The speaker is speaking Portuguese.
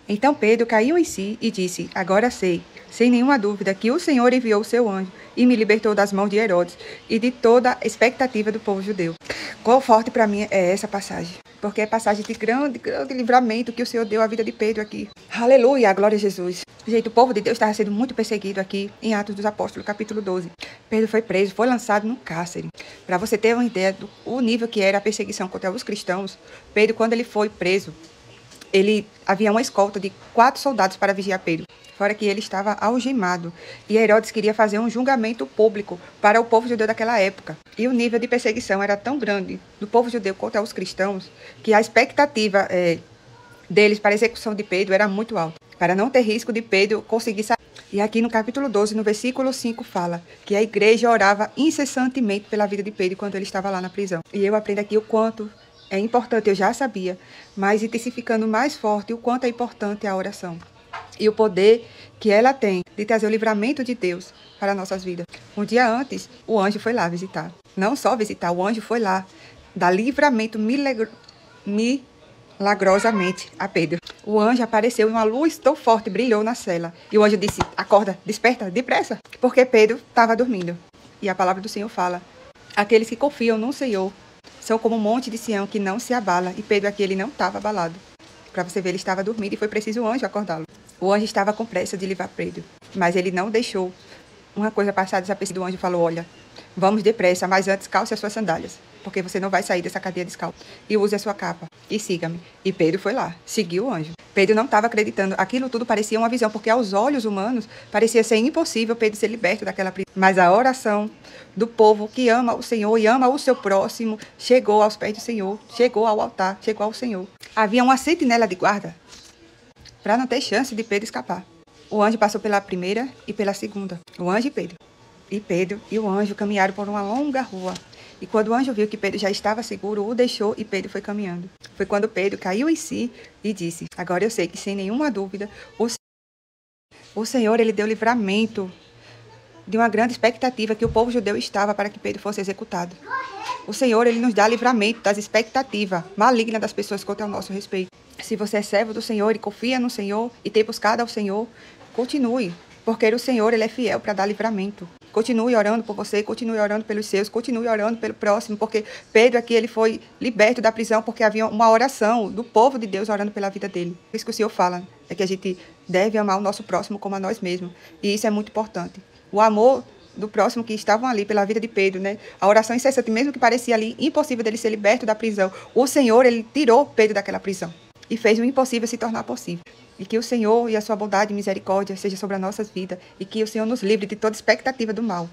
Então Pedro caiu em si e disse: agora sei, sem nenhuma dúvida, que o Senhor enviou o seu anjo e me libertou das mãos de Herodes e de toda a expectativa do povo judeu. Qual forte para mim é essa passagem? Porque é passagem de grande livramento que o Senhor deu à vida de Pedro aqui. Aleluia, glória a Jesus. Gente, o povo de Deus estava sendo muito perseguido aqui em Atos dos Apóstolos, capítulo 12. Pedro foi preso, foi lançado no cárcere. Para você ter uma ideia do nível que era a perseguição contra os cristãos, Pedro, quando ele foi preso, havia uma escolta de 4 soldados para vigiar Pedro, fora que ele estava algemado. E Herodes queria fazer um julgamento público para o povo judeu daquela época. E o nível de perseguição era tão grande do povo judeu contra os cristãos, que a expectativa deles para a execução de Pedro era muito alta, para não ter risco de Pedro conseguir sair. E aqui no capítulo 12, no versículo 5, fala que a igreja orava incessantemente pela vida de Pedro quando ele estava lá na prisão. E eu aprendo aqui o quanto é importante, eu já sabia, mas intensificando mais forte o quanto é importante a oração. E o poder que ela tem de trazer o livramento de Deus para nossas vidas. Um dia antes, o anjo foi lá visitar. Não só visitar, o anjo foi lá dar livramento milagrosamente a Pedro. O anjo apareceu e uma luz tão forte brilhou na cela. E o anjo disse: acorda, desperta, depressa, porque Pedro estava dormindo. E a palavra do Senhor fala: aqueles que confiam no Senhor são como um monte de Sião que não se abala. E Pedro aqui, ele não estava abalado. Para você ver, ele estava dormindo e foi preciso o anjo acordá-lo. O anjo estava com pressa de livrar Pedro, mas ele não deixou uma coisa passar desapercebida. O anjo falou: olha, vamos depressa, mas antes calce as suas sandálias, porque você não vai sair dessa cadeia descalço. E use a sua capa e siga-me. E Pedro foi lá, seguiu o anjo. Pedro não estava acreditando. Aquilo tudo parecia uma visão, porque aos olhos humanos parecia ser impossível Pedro ser liberto daquela prisão. Mas a oração do povo que ama o Senhor e ama o seu próximo chegou aos pés do Senhor, chegou ao altar, chegou ao Senhor. Havia uma sentinela de guarda para não ter chance de Pedro escapar. O anjo passou pela primeira e pela segunda. O anjo e Pedro. E Pedro e o anjo caminharam por uma longa rua. E quando o anjo viu que Pedro já estava seguro, o deixou e Pedro foi caminhando. Foi quando Pedro caiu em si e disse: agora eu sei que sem nenhuma dúvida o Senhor, ele deu livramento de uma grande expectativa que o povo judeu estava para que Pedro fosse executado. O Senhor, ele nos dá livramento das expectativas malignas das pessoas contra o nosso respeito. Se você é servo do Senhor e confia no Senhor e tem buscado ao Senhor, continue, porque o Senhor, ele é fiel para dar livramento. Continue orando por você, continue orando pelos seus, continue orando pelo próximo, porque Pedro aqui, ele foi liberto da prisão porque havia uma oração do povo de Deus orando pela vida dele. Isso que o Senhor fala é que a gente deve amar o nosso próximo como a nós mesmos, e isso é muito importante. O amor do próximo que estavam ali pela vida de Pedro, né? A oração incessante, mesmo que parecia ali impossível dele ser liberto da prisão, o Senhor, ele tirou Pedro daquela prisão e fez o impossível se tornar possível. E que o Senhor e a sua bondade e misericórdia seja sobre as nossas vidas e que o Senhor nos livre de toda expectativa do mal.